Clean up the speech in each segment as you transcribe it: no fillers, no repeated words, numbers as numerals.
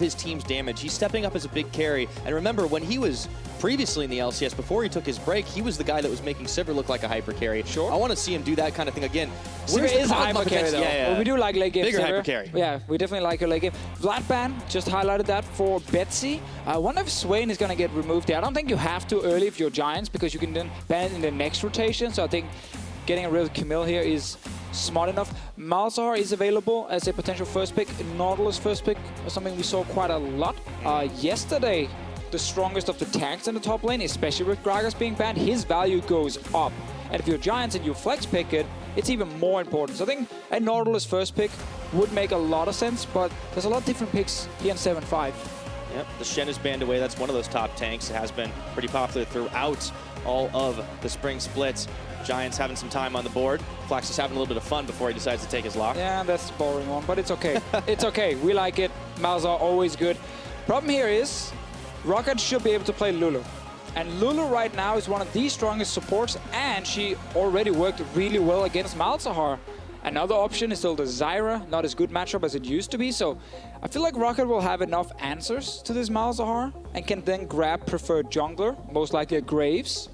his team's damage. He's stepping up as a big carry. And remember, when he was previously in the LCS, before he took his break, he was the guy that was making Sivir look like a hyper carry. Sure. I want to see him do that kind of thing again. Sivir is a hyper carry, though. Yeah. Well, we do like late game Bigger Sivir. hyper carry. Yeah, we definitely like your late game. Vladban just highlighted that for Betsy. I wonder if Swain is going to get removed there. I don't think you have to early if you're Giants, because you can then ban it in the next rotation. So I think getting a real Camille here is smart enough. Malzahar is available as a potential first pick. Nautilus first pick was something we saw quite a lot. Yesterday, the strongest of the tanks in the top lane, especially with Gragas being banned, his value goes up. And if you're Giants and you flex pick it, it's even more important. So I think a Nautilus first pick would make a lot of sense, but there's a lot of different picks here in 7-5. Yep, the Shen is banned away. That's one of those top tanks. It has been pretty popular throughout all of the spring splits. Giants having some time on the board. Flaxxish having a little bit of fun before he decides to take his lock. Yeah, that's a boring one, but it's okay. It's okay. We like it. Malzahar always good. Problem here is ROCCAT should be able to play Lulu. And Lulu right now is one of the strongest supports, and she already worked really well against Malzahar. Another option is still the Zyra, not as good matchup as it used to be, so I feel like ROCCAT will have enough answers to this Malzahar and can then grab preferred jungler, most likely a Graves,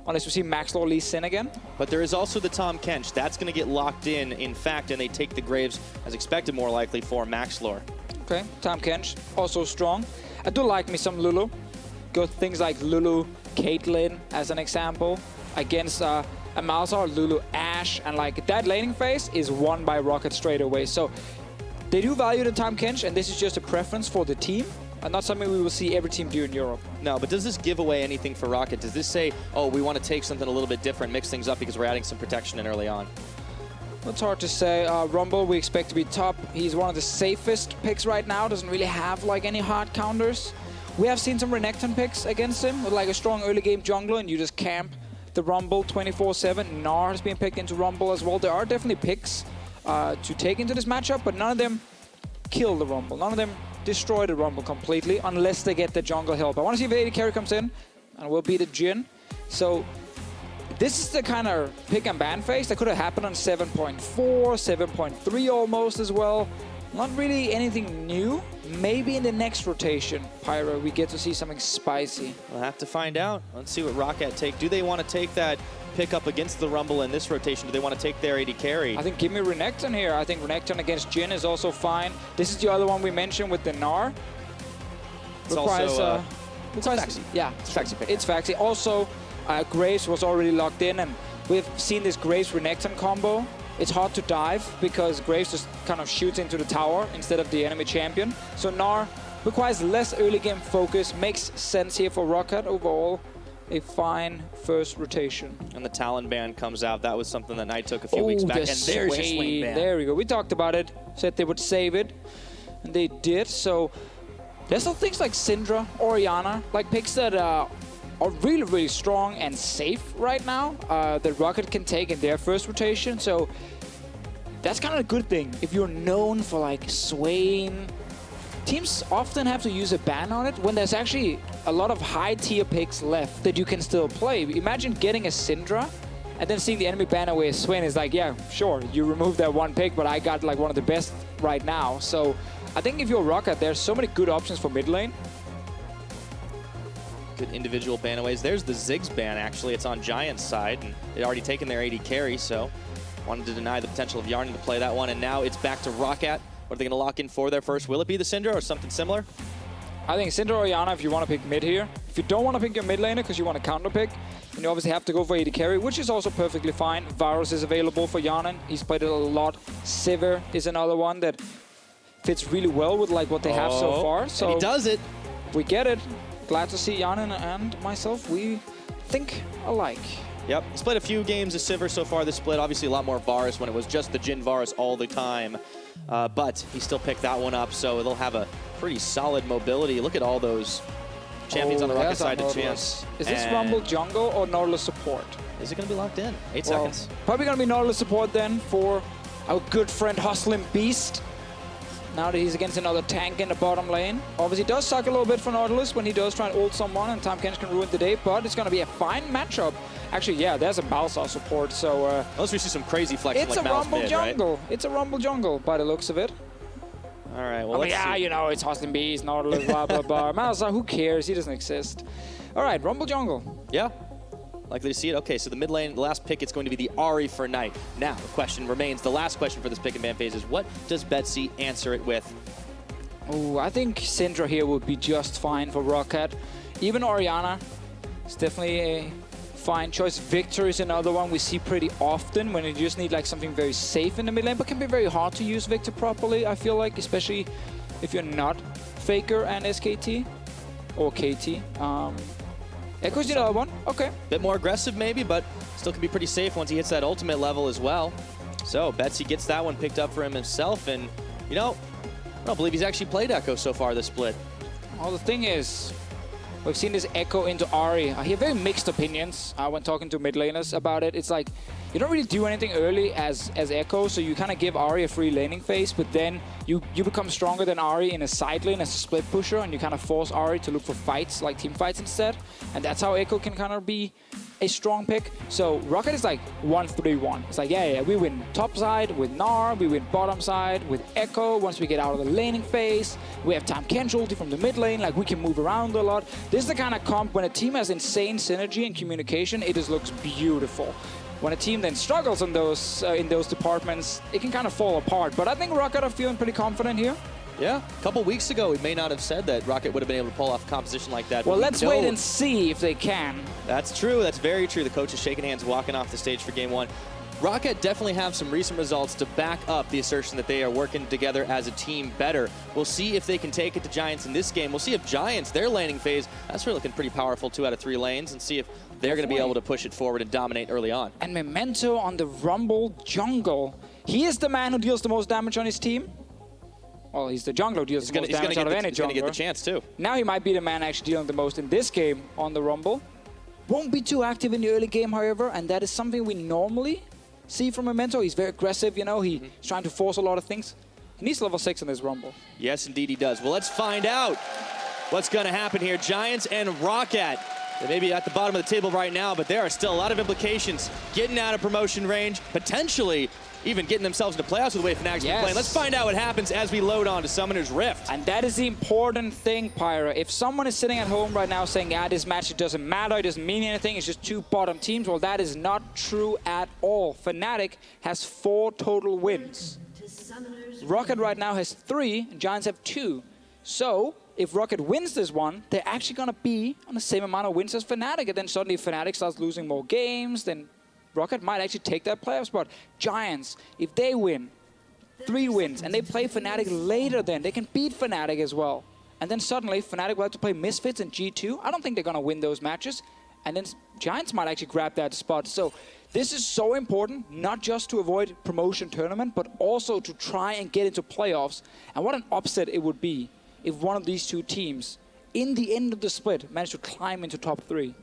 unless we see Maxlore Lee Sin again. But there is also the Tahm Kench. That's going to get locked in fact, and they take the Graves as expected, more likely for Maxlore. Okay, Tahm Kench, also strong. I do like me some Lulu. Go things like Lulu Caitlyn as an example against a Malzahar, Lulu Ashe, and like that laning phase is won by ROCCAT straight away. So they do value the Tahm Kench, and this is just a preference for the team, and not something we will see every team do in Europe. No, but does this give away anything for ROCCAT? Does this say, oh, we want to take something a little bit different, mix things up because we're adding some protection in early on? It's hard to say. Rumble, we expect to be top. He's one of the safest picks right now. Doesn't really have like any hard counters. We have seen some Renekton picks against him with like a strong early game jungler, and you just camp the Rumble 24/7. Gnar has been picked into Rumble as well. There are definitely picks to take into this matchup, but none of them kill the Rumble. None of them destroy the Rumble completely unless they get the jungle help. I want to see if AD carry comes in, and we'll beat the Jhin. So this is the kind of pick and ban phase that could have happened on 7.4, 7.3 almost as well. Not really anything new. Maybe in the next rotation, Pyro, we get to see something spicy. We'll have to find out. Let's see what ROCCAT take. Do they want to take that pick up against the Rumble in this rotation? Do they want to take their AD carry? I think give me Renekton here. I think Renekton against Jhin is also fine. This is the other one we mentioned with the Gnar. It's also Phaxi. Yeah, it's Phaxi pick. It's Phaxi. Also, Graves was already locked in, and we've seen this Graves Renekton combo. It's hard to dive because Graves just kind of shoots into the tower instead of the enemy champion. So Gnar requires less early game focus. Makes sense here for ROCCAT overall. A fine first rotation. And the Talon ban comes out. That was something that Knight took a few weeks back. And there's your Swain ban. There we go. We talked about it. Said they would save it. And they did. So there's some things like Syndra, Orianna, like picks that are really, really strong and safe right now that ROCCAT can take in their first rotation. So that's kind of a good thing. If you're known for like Swain, teams often have to use a ban on it when there's actually a lot of high tier picks left that you can still play. Imagine getting a Syndra and then seeing the enemy ban away a Swain is like, yeah, sure, you removed that one pick, but I got like one of the best right now. So I think if you're ROCCAT, there's so many good options for mid lane. Good individual banaways. There's the Ziggs ban, actually. It's on Giants' side, and they'd already taken their AD carry, so wanted to deny the potential of Hjarnan to play that one, and now it's back to ROCCAT. What are they going to lock in for their first? Will it be the Syndra or something similar? I think Syndra or Orianna if you want to pick mid here. If you don't want to pick your mid laner because you want to counter pick, then you obviously have to go for AD carry, which is also perfectly fine. Varus is available for Hjarnan. He's played it a lot. Sivir is another one that fits really well with like what they have so far. So and he does it. We get it. Glad to see Hjarnan and myself, we think alike. Yep, he's played a few games of Sivir so far this split. Obviously a lot more Varus when it was just the Jhin Varus all the time. But he still picked that one up, so they'll have a pretty solid mobility. Look at all those champions on the ROCCAT side to chance. Is this Rumble jungle or Nautilus support? Is it going to be locked in? 8 seconds. Probably going to be Nautilus support then for our good friend Hustlin Beast. Now that he's against another tank in the bottom lane. Obviously, it does suck a little bit for Nautilus when he does try and ult someone, and Tahm Kench can ruin the day, but it's going to be a fine matchup. Actually, yeah, there's a Malzahar support, so... unless we see some crazy flexing like Mal's Rumble mid, jungle. right? It's a Rumble jungle, by the looks of it. All right, well, I mean, let's see. you know, it's Hustlin Bees, Nautilus, blah, blah, blah. Malzahar, who cares? He doesn't exist. All right, Rumble Jungle. Yeah, likely to see it. Okay, so the mid lane, the last pick, it's going to be the Ahri for Knight. Now, the question remains, the last question for this pick and ban phase is, what does Betsy answer it with? Oh, I think Syndra here would be just fine for ROCCAT. Even Orianna is definitely a fine choice. Victor is another one we see pretty often when you just need like something very safe in the mid lane, but can be very hard to use Victor properly, I feel like, especially if you're not Faker and SKT or KT. Ekko's the other one. Okay. Bit more aggressive maybe, but still can be pretty safe once he hits that ultimate level as well. So Betsy gets that one picked up for himself, and you know, I don't believe he's actually played Ekko so far this split. Well, the thing is, we've seen this Ekko into Ahri. I hear very mixed opinions when talking to mid laners about it. It's like, you don't really do anything early as Ekko, so you kind of give Ahri a free laning phase, but then you become stronger than Ahri in a side lane as a split pusher, and you kind of force Ahri to look for fights, like team fights instead. And that's how Ekko can kind of be a strong pick. So ROCCAT is like 1-3-1. It's like, yeah, we win top side with Gnar, we win bottom side with Ekko. Once we get out of the laning phase, we have Tahm Kench ulti from the mid lane, like we can move around a lot. This is the kind of comp when a team has insane synergy and communication, it just looks beautiful. When a team then struggles in those departments, it can kind of fall apart. But I think ROCCAT are feeling pretty confident here. Yeah, a couple weeks ago, we may not have said that ROCCAT would have been able to pull off a composition like that. Well, let's wait and see if they can. That's true. That's very true. The coach is shaking hands, walking off the stage for game one. ROCCAT definitely have some recent results to back up the assertion that they are working together as a team better. We'll see if they can take it to Giants in this game. We'll see if Giants, their laning phase, that's really looking pretty powerful, 2 out of 3 lanes, and see if they're going to be able to push it forward and dominate early on. And Memento on the Rumble Jungle. He is the man who deals the most damage on his team. Well, he's the jungler who deals the most damage out of any jungler. He's going to get the chance, too. Now he might be the man actually dealing the most in this game on the Rumble. Won't be too active in the early game, however, and that is something we normally see from Memento. He's very aggressive, you know, he's trying to force a lot of things. He needs level 6 in this Rumble. Yes, indeed he does. Well, let's find out what's going to happen here. Giants and ROCCAT. They may be at the bottom of the table right now, but there are still a lot of implications. Getting out of promotion range, potentially even getting themselves into playoffs with the way Fnatic's been playing. Let's find out what happens as we load on to Summoner's Rift. And that is the important thing, Pyra. If someone is sitting at home right now saying, this match, it doesn't matter, it doesn't mean anything, it's just 2 bottom teams, well, that is not true at all. Fnatic has 4 total wins. ROCCAT right now has 3, and Giants have 2. So, if ROCCAT wins this one, they're actually going to be on the same amount of wins as Fnatic, and then suddenly Fnatic starts losing more games, then ROCCAT might actually take that playoff spot. Giants, if they win 3 wins and they play Fnatic later, then they can beat Fnatic as well. And then suddenly Fnatic will have to play Misfits and G2. I don't think they're going to win those matches. And then Giants might actually grab that spot. So this is so important, not just to avoid promotion tournament, but also to try and get into playoffs. And what an upset it would be if one of these 2 teams, in the end of the split, managed to climb into top 3.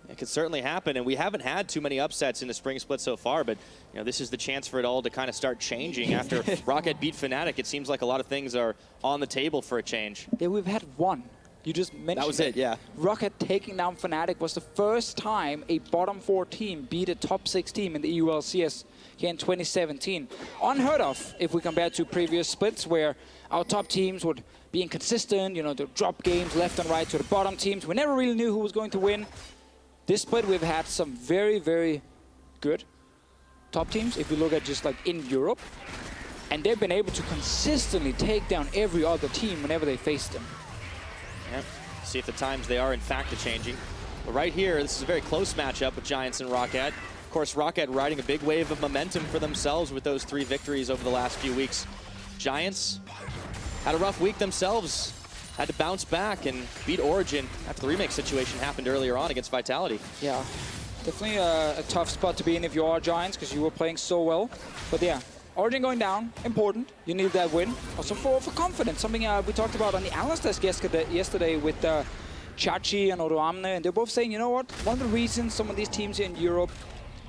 It could certainly happen, and we haven't had too many upsets in the spring split so far, but you know, this is the chance for it all to kind of start changing. After ROCCAT beat Fnatic, it seems like a lot of things are on the table for a change. Yeah, we've had 1. You just mentioned that was it, yeah. ROCCAT taking down Fnatic was the first time a bottom 4 team beat a top 6 team in the EU LCS here in 2017. Unheard of if we compare to previous splits where our top teams would be inconsistent, you know, they'll drop games left and right to the bottom teams. We never really knew who was going to win. This split, we've had some very, very good top teams, if you look at just like in Europe. And they've been able to consistently take down every other team whenever they face them. Yep. See if the times they are in fact changing. But right here, this is a very close matchup with Giants and ROCCAT. Of course, ROCCAT riding a big wave of momentum for themselves with those 3 victories over the last few weeks. Giants had a rough week themselves. Had to bounce back and beat Origin after the remake situation happened earlier on against Vitality. Yeah, definitely a tough spot to be in if you are Giants, because you were playing so well. But yeah, Origin going down, important. You need that win. Also for confidence, something we talked about on the analyst desk yesterday with Chachi and Odoamne, and they're both saying, you know what, one of the reasons some of these teams here in Europe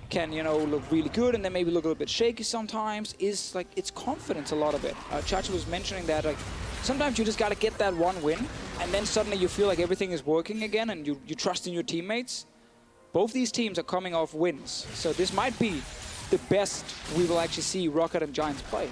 can, you know, look really good and then maybe look a little bit shaky sometimes is like it's confidence, a lot of it. Chachi was mentioning that like sometimes you just got to get that 1 win, and then suddenly you feel like everything is working again and you trust in your teammates. Both these teams are coming off wins, so this might be the best we will actually see ROCCAT and Giants play.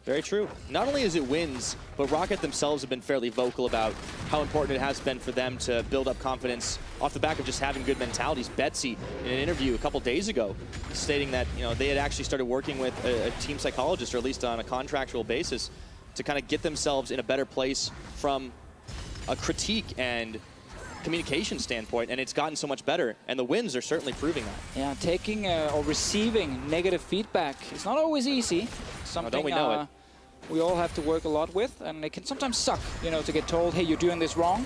Very true. Not only is it wins, but ROCCAT themselves have been fairly vocal about how important it has been for them to build up confidence off the back of just having good mentalities. Betsy, in an interview a couple days ago, stating that they had actually started working with a team psychologist, or at least on a contractual basis, to kind of get themselves in a better place from a critique and communication standpoint, and it's gotten so much better, and the wins are certainly proving that. Yeah, taking or receiving negative feedback is not always easy. Something don't we know it? We all have to work a lot with, and it can sometimes suck, to get told, hey, you're doing this wrong.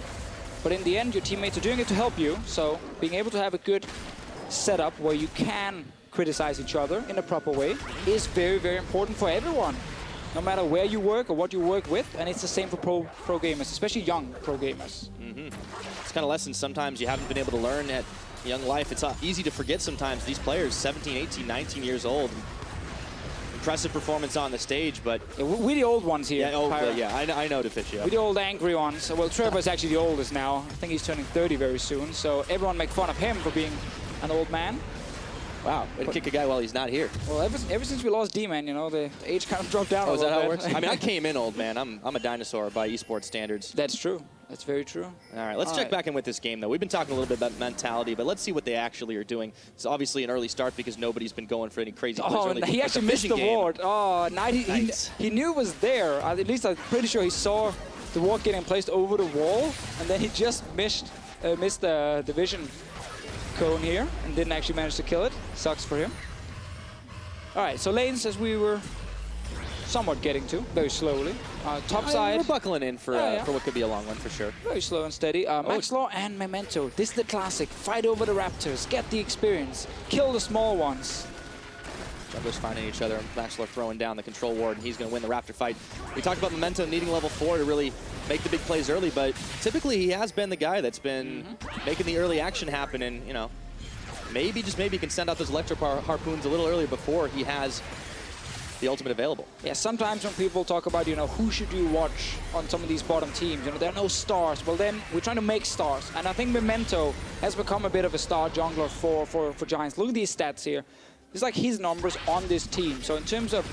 But in the end, your teammates are doing it to help you, so being able to have a good setup where you can criticize each other in a proper way is very, very important for everyone, no matter where you work or what you work with, and it's the same for pro gamers, especially young pro gamers. It's kind of lessons sometimes you haven't been able to learn at young life. It's easy to forget sometimes these players, 17, 18, 19 years old. Impressive performance on the stage, but... Yeah, we're the old ones here. Yeah, I know Deficio. We're the old angry ones. Well, Trevor's actually the oldest now. I think he's turning 30 very soon, so everyone make fun of him for being an old man. Wow, way to kick a guy while he's not here. Well, ever since we lost D-Man, the age kind of dropped down a little bit. Is that how it works? I mean, I came in old, man. I'm a dinosaur by eSports standards. That's true. That's very true. All right, let's check back in with this game, though. We've been talking a little bit about mentality, but let's see what they actually are doing. It's obviously an early start because nobody's been going for any crazy plays early. He actually missed the ward. Oh, nice. He knew it was there. At least I'm pretty sure he saw the ward getting placed over the wall, and then he just missed the vision cone here and didn't actually manage to kill it. Sucks for him. All right, so lanes, as we were somewhat getting to, very slowly. Top side. We're buckling in for what could be a long one for sure. Very slow and steady. Maxlore and Memento. This is the classic. Fight over the Raptors. Get the experience. Kill the small ones. Junglers finding each other. Maxlore throwing down the control ward, and he's going to win the Raptor fight. We talked about Memento needing level 4 to really make the big plays early, but typically he has been the guy that's been making the early action happen, and maybe, just maybe, can send out those electro harpoons a little earlier before he has the ultimate available. Yeah, sometimes when people talk about, who should you watch on some of these bottom teams, there are no stars. Well, then we're trying to make stars. And I think Memento has become a bit of a star jungler for Giants. Look at these stats here. It's like his numbers on this team. So in terms of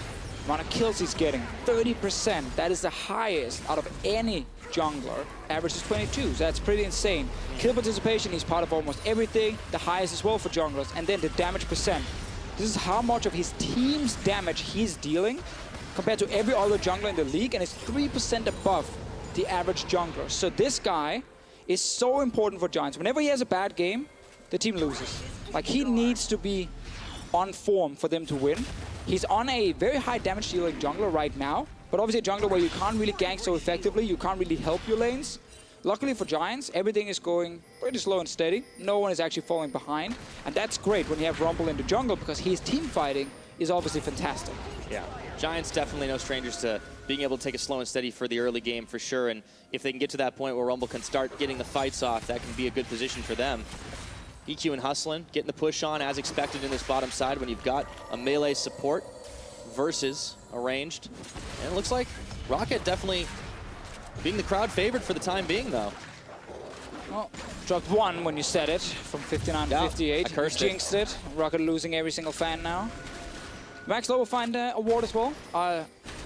amount of kills he's getting, 30%. That is the highest out of any jungler. Average is 22, so that's pretty insane. Kill participation, he's part of almost everything. The highest as well for junglers. And then the damage percent. This is how much of his team's damage he's dealing compared to every other jungler in the league, and it's 3% above the average jungler. So this guy is so important for Giants. Whenever he has a bad game, the team loses. Like, he needs to be on form for them to win. He's on a very high damage dealing jungler right now, but obviously a jungler where you can't really gank so effectively, you can't really help your lanes. Luckily for Giants, everything is going pretty slow and steady. No one is actually falling behind. And that's great when you have Rumble in the jungle, because his team fighting is obviously fantastic. Yeah, Giants definitely no strangers to being able to take it slow and steady for the early game for sure. And if they can get to that point where Rumble can start getting the fights off, that can be a good position for them. HeaQ and Hustlin getting the push on as expected in this bottom side when you've got a melee support versus a ranged. And it looks like ROCCAT definitely being the crowd favorite for the time being, though. Well, dropped one when you said it, from 59 to 58. I cursed jinxed it. ROCCAT losing every single fan now. Maxlore will find a ward as well.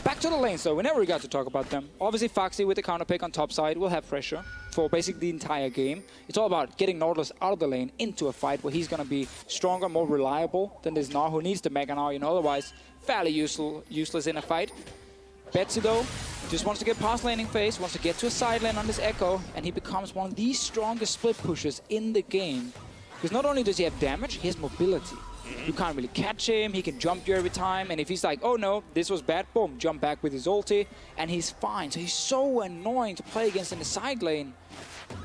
Back to the lanes, though. We never got to talk about them. Obviously, Phaxi with the counter pick on top side will have pressure for basically the entire game. It's all about getting Nautilus out of the lane into a fight where he's going to be stronger, more reliable than this Gnar, who needs the Mega Gnar, otherwise fairly useless in a fight. Betsy, though, just wants to get past laning phase, wants to get to a side lane on this Ekko, and he becomes one of the strongest split pushers in the game. Because not only does he have damage, he has mobility. You can't really catch him, he can jump you every time, and if he's like, oh no, this was bad, boom, jump back with his ulti, and he's fine. So he's so annoying to play against in the side lane.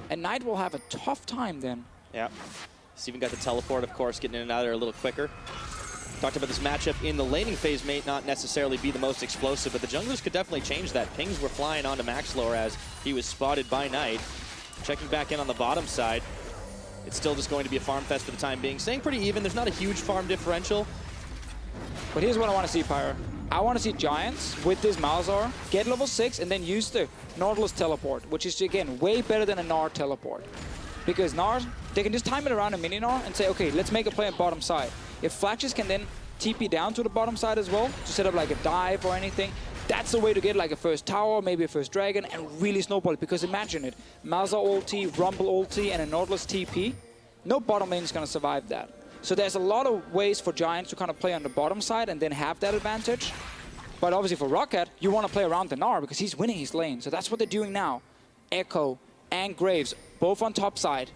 And Knight will have a tough time then. Yeah. He's even got the teleport, of course, getting in and out of there a little quicker. Talked about this matchup in the laning phase may not necessarily be the most explosive, but the junglers could definitely change that. Pings were flying onto Maxlore as he was spotted by Knight. Checking back in on the bottom side. It's still just going to be a farm fest for the time being. Staying pretty even. There's not a huge farm differential. But here's what I want to see, Pyro. I want to see Giants with this Malzahar get level 6 and then use the Nautilus teleport, which is, again, way better than a Gnar teleport. Because Gnar, they can just time it around a mini Gnar and say, okay, let's make a play on bottom side. If Flaxxish can then TP down to the bottom side as well, to set up like a dive or anything, That's the way to get like a first tower, maybe a first dragon, and really snowball it. Because imagine it, Malzahar ulti, Rumble ulti, and a Nautilus TP. No bottom lane is going to survive that. So there's a lot of ways for Giants to kind of play on the bottom side and then have that advantage. But obviously for ROCCAT, you want to play around the Gnar because he's winning his lane. So that's what they're doing now. Ekko and Graves, both on top side.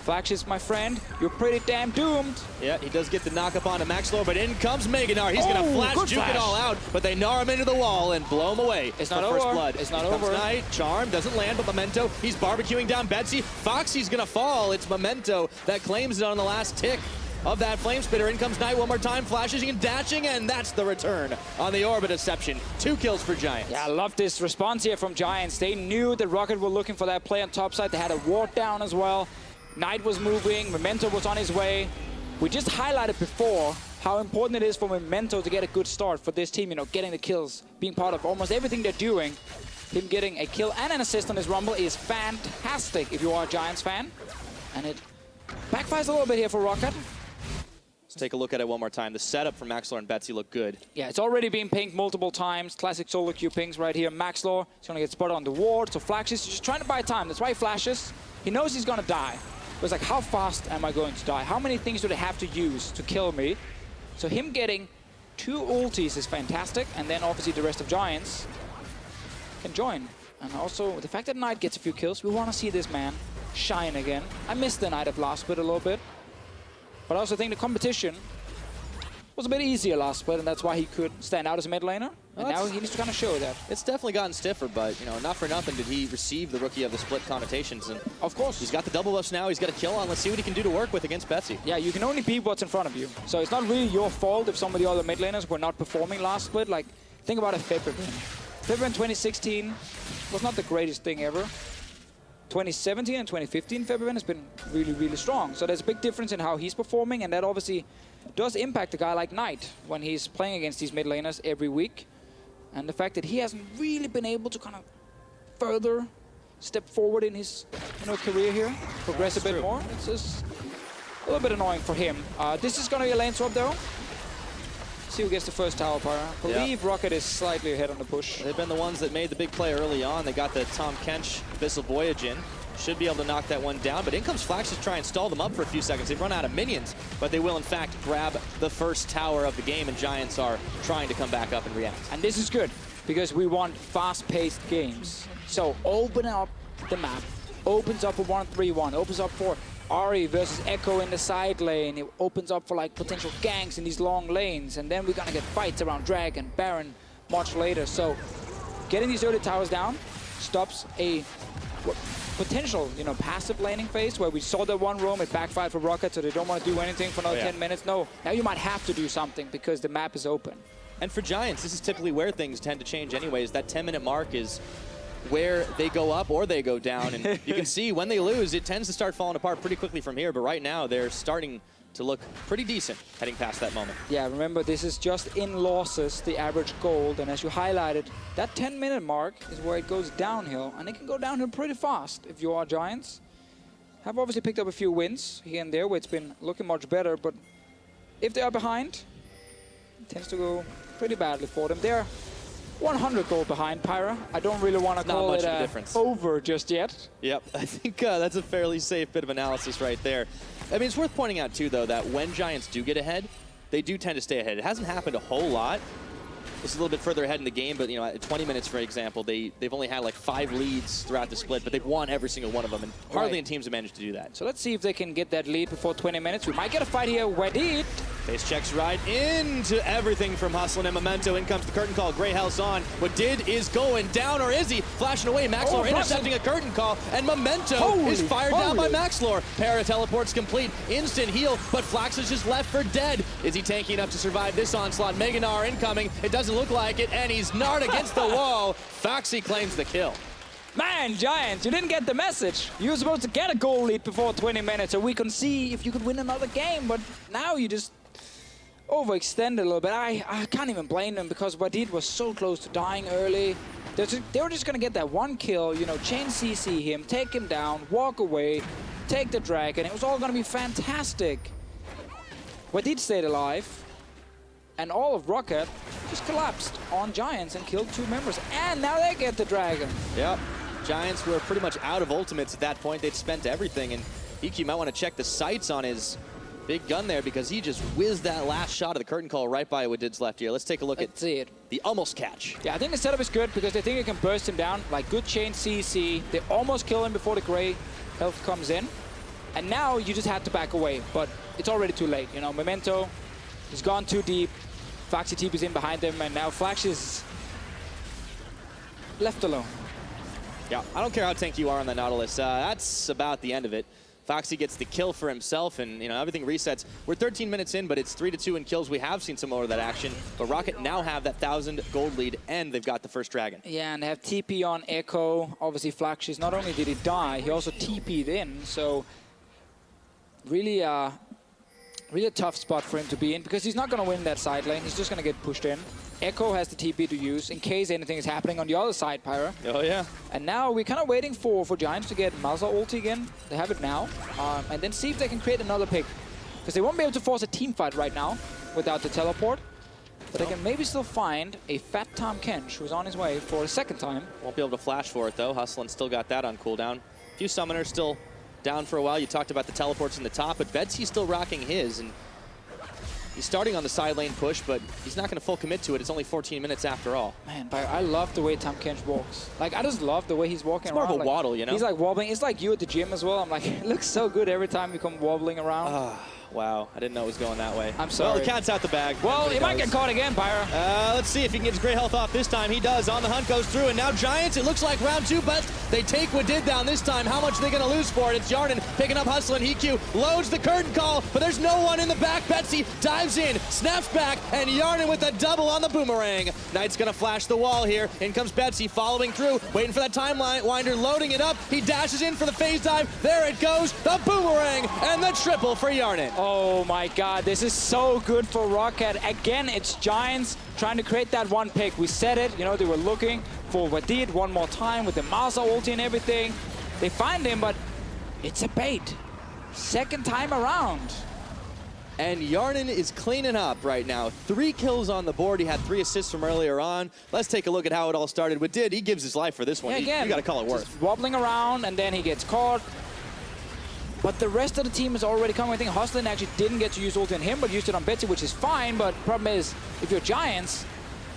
Flaxxish, my friend, you're pretty damn doomed. Yeah, he does get the knock up onto Maxlore, but in comes Gnar. He's going to juke it all out, but they gnar him into the wall and blow him away. It's not first over. blood. It's not Here comes over. Knight. Charm doesn't land, but Memento, he's barbecuing down Betsy. Phaxi's going to fall. It's Memento that claims it on the last tick of that flame spitter. In comes Knight one more time, flashing and dashing, and that's the return on the Orb of Deception. 2 kills for Giants. Yeah, I love this response here from Giants. They knew that ROCCAT were looking for that play on top side. They had a ward down as well. Knight was moving, Memento was on his way. We just highlighted before how important it is for Memento to get a good start for this team, you know, getting the kills, being part of almost everything they're doing. Him getting a kill and an assist on his Rumble is fantastic if you are a Giants fan. And it backfires a little bit here for ROCCAT. Let's take a look at it one more time. The setup for Maxlore and Betsy look good. Yeah, it's already been pinged multiple times. Classic solo queue pings right here. Maxlore is going to get spotted on the ward, so Flaxxish is just trying to buy time. That's why he flashes. He knows he's going to die. But it's like, how fast am I going to die? How many things do they have to use to kill me? So him getting 2 ultis is fantastic, and then obviously the rest of Giants can join. And also, the fact that Knight gets a few kills, we want to see this man shine again. I missed the Knight of last split a little bit. But I also think the competition was a bit easier last split, and that's why he could stand out as a mid laner. And now he needs to kind of show that. It's definitely gotten stiffer, but, you know, not for nothing did he receive the Rookie of the Split connotations. And of course. He's got the double buffs now. He's got a kill on. Let's see what he can do to work with against Betsy. Yeah, you can only beat what's in front of you. So it's not really your fault if some of the other mid laners were not performing last split. Like, think about a Fibrin. Fibrin 2016 was not the greatest thing ever. 2017 and 2015 Fibrin has been really, really strong. So there's a big difference in how he's performing, and that obviously does impact a guy like Knight when he's playing against these mid laners every week. And the fact that he hasn't really been able to kind of further step forward in his career here, progress a bit more, it's just a little bit annoying for him. This is going to be a lane swap though. See who gets the first tower, Pyra. I believe ROCCAT is slightly ahead on the push. They've been the ones that made the big play early on. They got the Tahm Kench Abyssal Voyage in. Should be able to knock that one down, but in comes Flaxxish to try and stall them up for a few seconds. They've run out of minions, but they will in fact grab the first tower of the game, and Giants are trying to come back up and react. And this is good, because we want fast-paced games. So open up the map, opens up a 1-3-1, opens up for Ahri versus Ekko in the side lane. It opens up for like potential ganks in these long lanes, and then we're gonna get fights around Dragon, Baron much later. So getting these early towers down stops a potential, passive laning phase where we saw that one roam, it backfired for ROCCAT, so they don't want to do anything for another 10 minutes. No, now you might have to do something because the map is open. And for Giants, this is typically where things tend to change anyways. That 10-minute mark is where they go up or they go down. And you can see when they lose, it tends to start falling apart pretty quickly from here. But right now, they're starting to look pretty decent heading past that moment. Yeah, remember, this is just in losses, the average gold. And as you highlighted, that 10-minute mark is where it goes downhill. And it can go downhill pretty fast if you are Giants. Have obviously picked up a few wins here and there where it's been looking much better. But if they are behind, it tends to go pretty badly for them. They're 100 gold behind, Pyra. I don't really want to call it over just yet. Yep, I think that's a fairly safe bit of analysis right there. I mean, it's worth pointing out, too, though, that when Giants do get ahead, they do tend to stay ahead. It hasn't happened a whole lot. It's a little bit further ahead in the game, but, at 20 minutes, for example, they've only had like 5 leads throughout the split, but they've won every single one of them, and hardly any teams have managed to do that. So let's see if they can get that lead before 20 minutes. We might get a fight here. Wadid. Face checks right into everything from Hustlin and Memento. In comes the curtain call. Grey Hell's on. Wadid is going down, or is he? Flashing away. Maxlore intercepting a curtain call, and Memento is fired down by Maxlore. Para-teleport's complete. Instant heal, but Flaxxish is left for dead. Is he tanky enough to survive this onslaught? Gnar incoming. It doesn't look like it, and he's gnarred against the wall. Phaxi claims the kill. Man, Giants, you didn't get the message. You were supposed to get a goal lead before 20 minutes, so we can see if you could win another game, but now you just overextended a little bit. I can't even blame them because Wadid was so close to dying early. They were just going to get that one kill, chain CC him, take him down, walk away, take the dragon. It was all going to be fantastic. Wadid stayed alive, and all of ROCCAT just collapsed on Giants and killed 2 members. And now they get the dragon. Yep. Giants were pretty much out of ultimates at that point. They'd spent everything, and HeaQ might want to check the sights on his big gun there because he just whizzed that last shot of the curtain call right by Wadid's left ear. Let's take a look at the almost catch. Yeah, I think the setup is good because they think they can burst him down. Like, good chain CC. They almost kill him before the gray health comes in. And now you just had to back away, but it's already too late. You know, Memento has gone too deep. Phaxi TP's in behind him, and now Flaxxish is left alone. Yeah, I don't care how tanky you are on the Nautilus. That's about the end of it. Phaxi gets the kill for himself, and you know everything resets. We're 13 minutes in, but it's 3-2 in kills. We have seen some more of that action, but ROCCAT now have that 1,000 gold lead, and they've got the first dragon. Yeah, and they have TP on Ekko. Obviously, Flaxxish, not only did he die, he also TP'd in, so really a tough spot for him to be in because he's not going to win that side lane. He's just going to get pushed in. Ekko has the TP to use in case anything is happening on the other side, Pyra. Oh, yeah. And now we're kind of waiting for Giants to get Malzahar ulti again. They have it now. And then see if they can create another pick. Because they won't be able to force a team fight right now without the teleport. But they can maybe still find a fat Tahm Kench who's on his way for a second time. Won't be able to flash for it, though. Hustlin still got that on cooldown. A few summoners still down for a while. You talked about the teleports in the top, but Betsy's still rocking his. And he's starting on the side lane push, but he's not going to full commit to it. It's only 14 minutes after all. Man, I love the way Tahm Kench walks. Like, I just love the way he's walking around. It's more of a waddle, you know? He's like wobbling. It's like you at the gym as well. I'm like, it looks so good every time you come wobbling around. Wow, I didn't know it was going that way. I'm sorry. Well, the cat's out the bag. Well, he might get caught again, Pyra. Let's see if he can get his gray health off this time. He does. On the hunt goes through, and now Giants, it looks like round 2, but they take Wadid down this time. How much are they going to lose for it? It's Hjarnan picking up Hustlin. HeaQ loads the curtain call, but there's no one in the back. Betsy dives in, snaps back, and Hjarnan with a double on the boomerang. Knight's going to flash the wall here. In comes Betsy following through, waiting for that timeline winder, loading it up. He dashes in for the phase dive. There it goes, the boomerang, and the triple for Hjarnan. Oh my God, this is so good for ROCCAT. Again, it's Giants trying to create that one pick. We said it, you know, they were looking for Wadid one more time with the Malzahar ulti and everything. They find him, but it's a bait. Second time around. And Hjarnan is cleaning up right now. 3 kills on the board. He had 3 assists from earlier on. Let's take a look at how it all started. Wadid, he gives his life for this one. Yeah, again, you got to call it worth. Just wobbling around, and then he gets caught. But the rest of the team is already coming. I think Hustlin actually didn't get to use ulti on him, but used it on Betsy, which is fine. But the problem is, if you're Giants,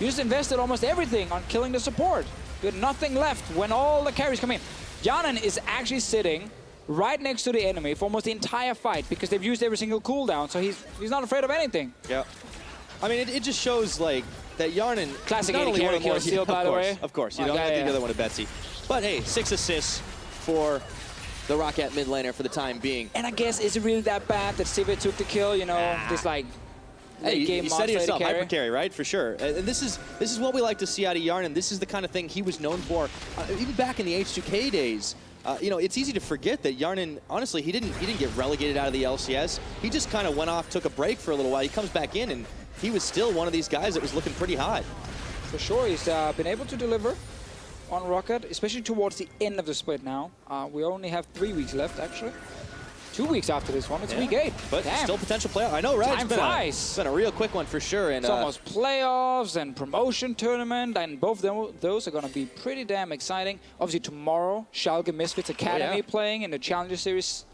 you just invested almost everything on killing the support. You had nothing left when all the carries come in. Hjarnan is actually sitting right next to the enemy for almost the entire fight because they've used every single cooldown, so he's not afraid of anything. Yeah. I mean, it just shows, like, that Hjarnan... Classic AD carry kill steal, by the way. Of course, you don't have the other one to Betsy. But hey, 6 assists for the ROCCAT mid laner for the time being. And I guess, is it really that bad that Sivir took the kill, you know, this like late game monster you said yourself, carry? hyper carry, right? For sure. And this is what we like to see out of Hjarnan. This is the kind of thing he was known for, even back in the H2K days. You know, it's easy to forget that Hjarnan, honestly, he didn't get relegated out of the LCS. He just kind of went off, took a break for a little while. He comes back in, and he was still one of these guys that was looking pretty hot. For sure, he's been able to deliver on ROCCAT, especially towards the end of the split now. We only have 3 weeks left, actually. 2 weeks after this one, it's week 8. But still potential playoff. I know, right? Time flies. It's been a real quick one for sure. And it's almost playoffs and promotion tournament, and both of those are going to be pretty damn exciting. Obviously, tomorrow, Schalke Misfits Academy playing in the Challenger Series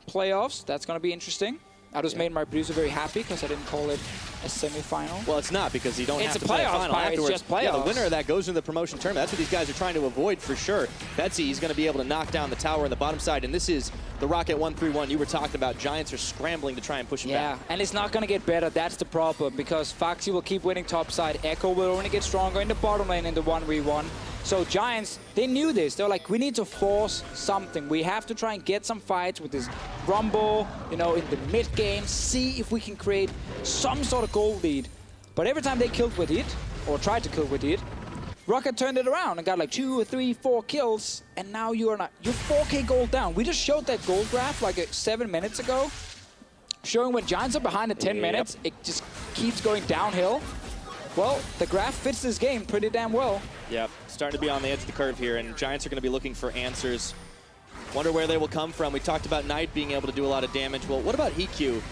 playoffs. That's going to be interesting. I just made my producer very happy because I didn't call it a semi-final. Well, it's not because you don't have to play a final afterwards. It's just playoffs. Yeah, the winner of that goes into the promotion tournament. That's what these guys are trying to avoid for sure. Betsy, he's going to be able to knock down the tower on the bottom side, and this is the ROCCAT 1-3-1 you were talking about. Giants are scrambling to try and push him back. Yeah, and it's not going to get better. That's the problem because Phaxi will keep winning top side. Ekko will only get stronger in the bottom lane in the 1v1. So Giants, they knew this. They're like, we need to force something. We have to try and get some fights with this Rumble, you know, in the mid game, see if we can create some sort of goal lead. But every time they killed Wadid, or tried to kill Wadid, ROCCAT turned it around and got like 2 or 3, 4 kills, and now you're 4K gold down. We just showed that gold graph like 7 minutes ago, showing when Giants are behind in 10 minutes, it just keeps going downhill. Well, the graph fits this game pretty damn well. Yep, starting to be on the edge of the curve here, and Giants are going to be looking for answers. Wonder where they will come from. We talked about Knight being able to do a lot of damage. Well, what about HeaQ?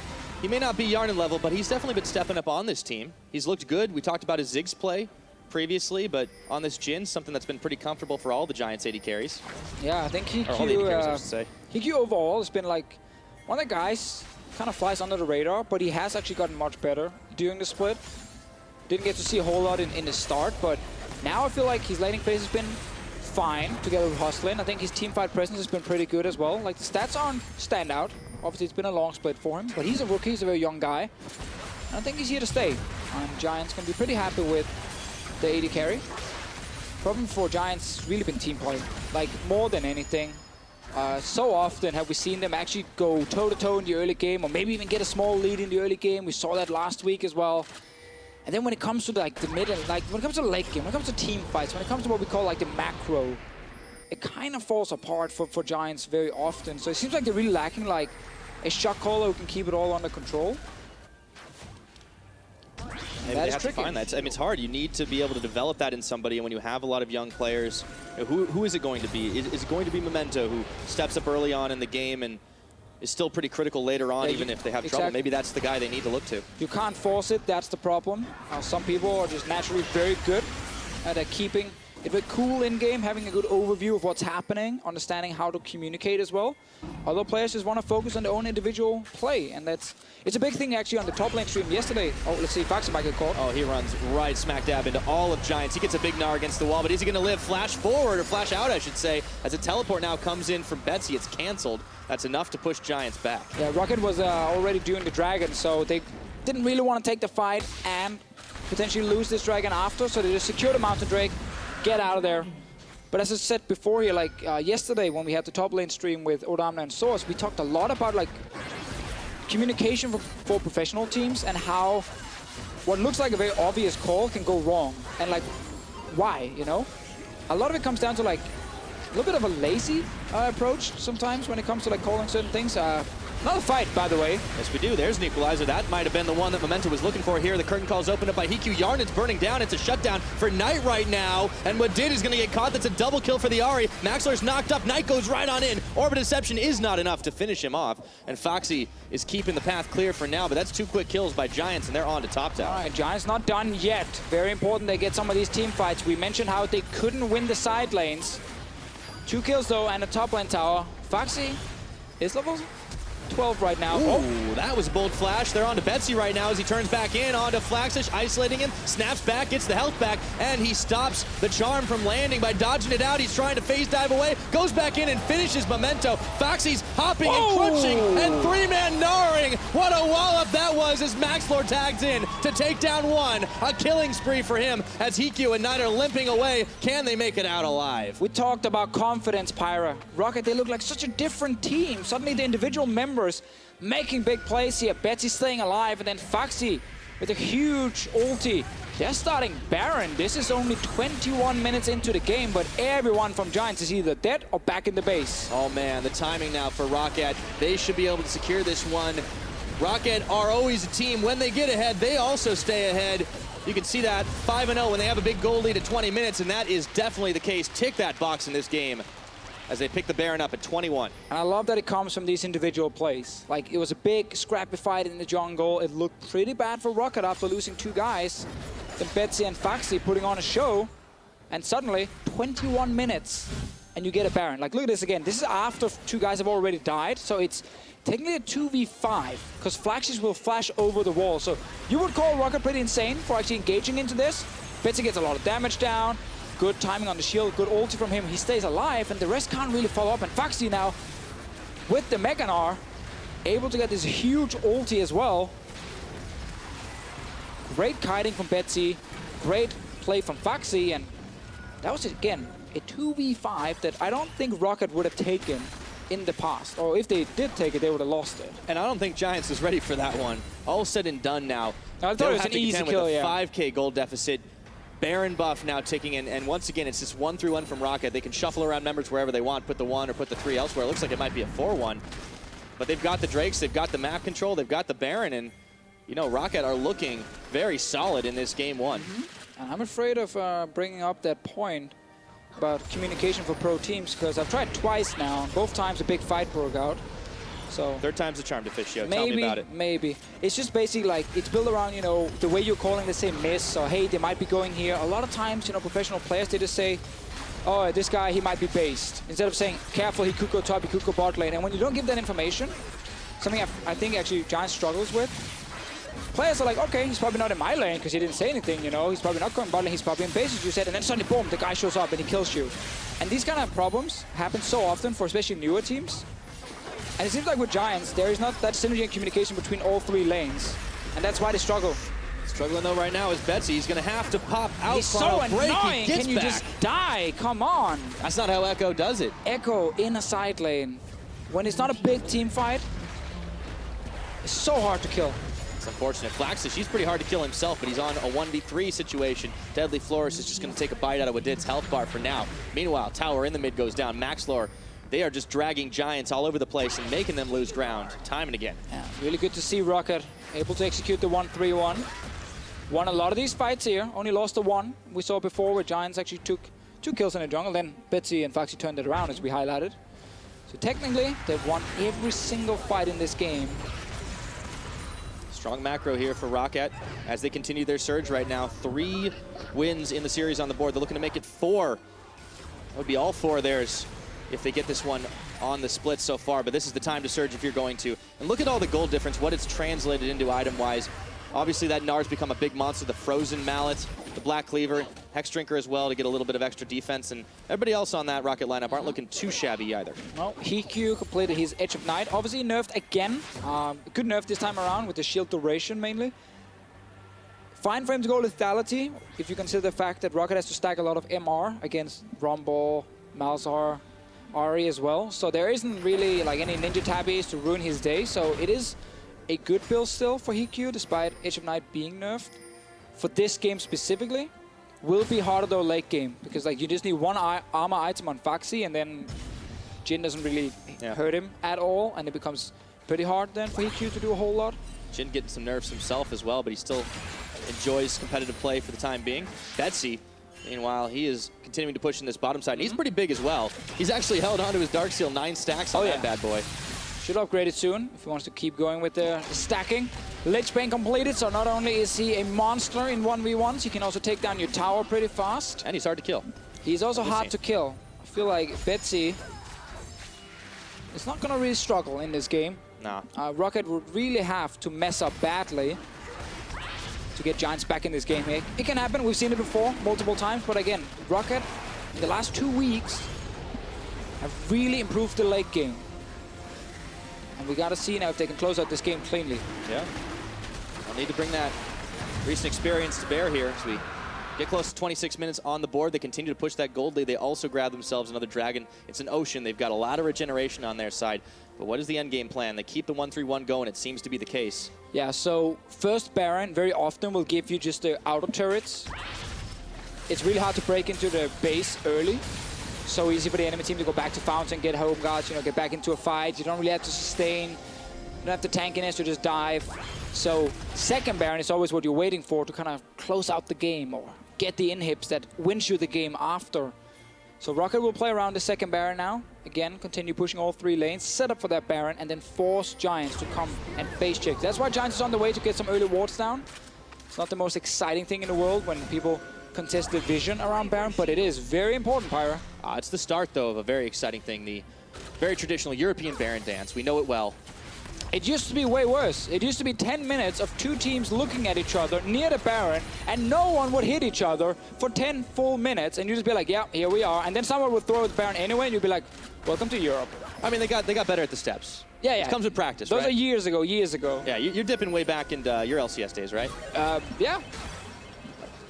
He may not be Hjarnan level, but he's definitely been stepping up on this team. He's looked good. We talked about his Ziggs play previously, but on this Jhin, something that's been pretty comfortable for all the Giants AD carries. Yeah, I think HeaQ overall has been like one of the guys kind of flies under the radar, but he has actually gotten much better during the split. Didn't get to see a whole lot in the start, but now I feel like his laning phase has been fine together with Hustlin. I think his teamfight presence has been pretty good as well. Like the stats aren't standout. Obviously, it's been a long split for him, but he's a rookie. He's a very young guy. And I think he's here to stay. And Giants can be pretty happy with the AD carry. Problem for Giants really been team play. Like more than anything. So often have we seen them actually go toe-to-toe in the early game, or maybe even get a small lead in the early game. We saw that last week as well. And then when it comes to like the mid, like when it comes to the late game, when it comes to team fights, when it comes to what we call like the macro, it kind of falls apart for Giants very often. So it seems like they're really lacking like a shot caller who can keep it all under control. Maybe they have to find that. I mean, it's hard. You need to be able to develop that in somebody, and when you have a lot of young players, you know, who is it going to be? Is it going to be Memento, who steps up early on in the game and is still pretty critical later on, even if they have trouble? Maybe that's the guy they need to look to. You can't force it. That's the problem. Some people are just naturally very good at keeping it very cool in-game, having a good overview of what's happening, understanding how to communicate as well. Other players just want to focus on their own individual play, and it's a big thing actually on the top lane stream yesterday. Oh, let's see, Phaxi might get caught. Oh, he runs right smack dab into all of Giants. He gets a big Gnar against the wall, but is he going to live? Flash forward, or flash out, I should say, as a teleport now comes in from Betsy. It's canceled. That's enough to push Giants back. Yeah, ROCCAT was already doing the dragon, so they didn't really want to take the fight and potentially lose this dragon after, so they just secured the Mountain Drake, get out of there. But as I said before here, like yesterday when we had the top lane stream with Odamna and Source, we talked a lot about like communication for professional teams and how what looks like a very obvious call can go wrong. And like, why, you know? A lot of it comes down to like a little bit of a lazy approach sometimes when it comes to like calling certain things. Another fight, by the way. Yes, we do. There's an equalizer. That might have been the one that Memento was looking for here. The curtain call's opened up by HeaQ. Hjarnan's burning down. It's a shutdown for Knight right now. And Wadid is going to get caught. That's a double kill for the Ahri. Maxlore's knocked up. Knight goes right on in. Orbit Deception is not enough to finish him off. And Phaxi is keeping the path clear for now. But that's 2 quick kills by Giants, and they're on to top tower. All right, Giants not done yet. Very important they get some of these team fights. We mentioned how they couldn't win the side lanes. 2 kills, though, and a top lane tower. Phaxi is level 12 right now. Ooh, that was a bold flash. They're on to Betsy right now as he turns back in. On to Flaxxish, isolating him. Snaps back, gets the health back, and he stops the charm from landing by dodging it out. He's trying to phase dive away. Goes back in and finishes Memento. Phaxi's hopping and crunching and 3-man Gnaring. What a wallop that was as Maxlore tags in to take down one. A killing spree for him as HeaQ and Knight are limping away. Can they make it out alive? We talked about confidence, Pyra. ROCCAT, they look like such a different team. Suddenly the individual members making big plays here. Betsy staying alive, and then Phaxi with a huge ulti. They're starting Baron. This is only 21 minutes into the game, but everyone from Giants is either dead or back in the base. Oh man, the timing now for ROCCAT. They should be able to secure this one. ROCCAT are always a team. When they get ahead, they also stay ahead. You can see that 5-0 when they have a big goal lead at 20 minutes, and that is definitely the case. Tick that box in this game as they pick the Baron up at 21. And I love that it comes from these individual plays. Like, it was a big, scrappy fight in the jungle. It looked pretty bad for ROCCAT after losing 2 guys. Then Betsy and Phaxi putting on a show. And suddenly, 21 minutes, and you get a Baron. Like, look at this again. This is after 2 guys have already died. So it's technically a 2v5, because Flaxxish will flash over the wall. So you would call ROCCAT pretty insane for actually engaging into this. Betsy gets a lot of damage down. Good timing on the shield, good ulti from him. He stays alive, and the rest can't really follow up. And Phaxi now, with the Mega Gnar, able to get this huge ulti as well. Great kiting from Betsy, great play from Phaxi, and that was, again, a 2v5 that I don't think ROCCAT would have taken in the past. Or if they did take it, they would have lost it. And I don't think Giants is ready for that one. All said and done now. I thought it was an easy kill, with a yeah. 5K gold deficit. Baron buff now ticking in, and once again, it's just 1-3-1 from ROCCAT. They can shuffle around members wherever they want, put the 1 or put the 3 elsewhere. It looks like it might be a 4-1. But they've got the Drakes, they've got the map control, they've got the Baron, and, you know, ROCCAT are looking very solid in this game 1. And I'm afraid of bringing up that point about communication for pro teams, because I've tried twice now, and both times a big fight broke out. So third time's the charm, Deficio. maybe, Tell me about it. Maybe. It's just basically like, it's built around, you know, the way you're calling the same miss, or hey, they might be going here. A lot of times, you know, professional players, they just say, oh, this guy, he might be based. Instead of saying, careful, he could go top, he could go bot lane. And when you don't give that information, something I think actually Giant struggles with, players are like, okay, he's probably not in my lane because he didn't say anything, you know. He's probably not going bot lane, he's probably in base, as you said. And then suddenly, boom, the guy shows up and he kills you. And these kind of problems happen so often for especially newer teams. And it seems like with Giants, there is not that synergy and communication between all three lanes. And that's why they struggle. Struggling though right now is Betsy. He's going to have to pop out. He's so annoying. Can you just die? Come on. That's not how Ekko does it. Ekko in a side lane. When it's not a big team fight, it's so hard to kill. It's unfortunate. Flaxxish, he's pretty hard to kill himself, but he's on a 1v3 situation. Deadly Flourish is just going to take a bite out of Wadid's health bar for now. Meanwhile, tower in the mid goes down. Maxlore, they are just dragging Giants all over the place and making them lose ground time and again. Yeah, really good to see ROCCAT able to execute the 1-3-1. Won a lot of these fights here, only lost the one we saw before where Giants actually took 2 kills in the jungle. Then Betsy and Phaxi turned it around, as we highlighted. So technically, they've won every single fight in this game. Strong macro here for ROCCAT as they continue their surge right now. 3 wins in the series on the board. They're looking to make it 4. That would be all 4 of theirs if they get this one on the split so far. But this is the time to surge if you're going to. And look at all the gold difference, what it's translated into item-wise. Obviously, that Gnar's become a big monster. The Frozen Mallet, the Black Cleaver, Hex Drinker as well to get a little bit of extra defense. And everybody else on that ROCCAT lineup aren't looking too shabby either. Well, HeaQ completed his Edge of Night. Obviously nerfed again. Good nerf this time around with the shield duration mainly. Fine for him to go lethality if you consider the fact that ROCCAT has to stack a lot of MR against Rumble, Malzahar, Ahri as well. So there isn't really like any ninja tabbies to ruin his day. So it is a good build still for HeaQ despite Edge of Night being nerfed. For this game specifically, will be harder though late game because like you just need one armor item on Phaxi and then Jhin doesn't really hurt him at all, and it becomes pretty hard then for HeaQ to do a whole lot. Jhin getting some nerfs himself as well, but he still enjoys competitive play for the time being. Betsy, meanwhile, he is continuing to push in this bottom side. And he's pretty big as well. He's actually held on to his Darksteel 9 stacks on that bad boy. Should upgrade it soon if he wants to keep going with the stacking. Lich Bane completed, so not only is he a monster in 1v1s, he can also take down your tower pretty fast. And he's hard to kill. He's also hard to kill. I feel like Betsy is not going to really struggle in this game. Nah. ROCCAT would really have to mess up badly to get Giants back in this game here. It can happen, we've seen it before multiple times, but again, ROCCAT in the last 2 weeks have really improved the late game. And we gotta see now if they can close out this game cleanly. Yeah. I'll need to bring that recent experience to bear here as we get close to 26 minutes on the board. They continue to push that gold lead. They also grab themselves another dragon. It's an ocean. They've got a lot of regeneration on their side. But what is the end game plan? They keep the 1-3-1 going. It seems to be the case. Yeah, so first Baron very often will give you just the outer turrets. It's really hard to break into the base early. So easy for the enemy team to go back to Fountain, get home guards, you know, get back into a fight. You don't really have to sustain. You don't have the tankiness to just dive. So second Baron is always what you're waiting for to kind of close out the game or get the inhibs that wins you the game after. So ROCCAT will play around the second Baron now. Again, continue pushing all 3 lanes, set up for that Baron, and then force Giants to come and face check. That's why Giants is on the way to get some early wards down. It's not the most exciting thing in the world when people contest the vision around Baron, but it is very important, Pyra. It's the start, though, of a very exciting thing, the very traditional European Baron dance. We know it well. It used to be way worse. It used to be 10 minutes of 2 teams looking at each other near the Baron, and no one would hit each other for 10 full minutes, and you'd just be like, yeah, here we are. And then someone would throw the Baron anyway, and you'd be like, welcome to Europe. I mean, they got better at the steps. Yeah, yeah. It comes with practice, Those right? are years ago, years ago. Yeah, you're dipping way back into your LCS days, right? Yeah.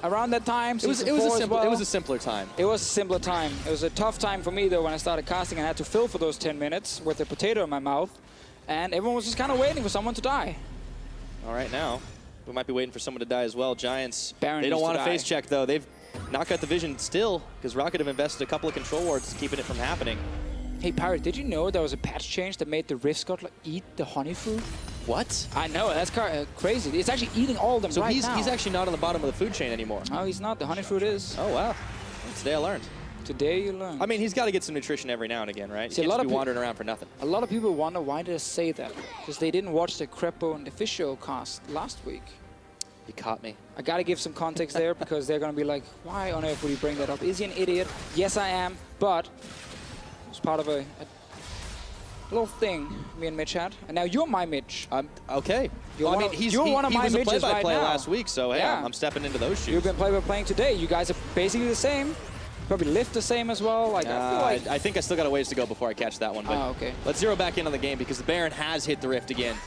Around that time, it was a simpler time. It was a simpler time. It was a tough time for me, though, when I started casting and I had to fill for those 10 minutes with a potato in my mouth. And everyone was just kind of waiting for someone to die. All right, now, we might be waiting for someone to die as well. Giants, Baron they don't want to to face check, though. They've not got the vision still, because ROCCAT have invested a couple of control wards keeping it from happening. Hey, Pirate, did you know there was a patch change that made the Rift Scuttler eat the honey fruit? What? I know, that's crazy. It's actually eating all of them so right he's now. he's actually not on the bottom of the food chain anymore. No, he's not. The honey fruit is. Oh, wow. Today I learned. Today you learn. I mean, he's got to get some nutrition every now and again, right? See, He can't just be wandering around for nothing. A lot of people wonder why did I say that? Because they didn't watch the Crepo and Deficio cast last week. He caught me. I gotta give some context there because they're gonna be like, why on earth would he bring that up? Is he an idiot? Yes, I am, but it's part of a little thing me and Mitch had. And now you're my Mitch. Okay. You're one of my was a Mitches right play-by-play now. last week, so hey, Yeah. I'm stepping into those shoes. You've been play-by-playing today. You guys are basically the same. Probably lift the same as well. Like, I feel like... I think I still got a ways to go before I catch that one. But okay. Let's zero back in on the game because the Baron has hit the Rift again.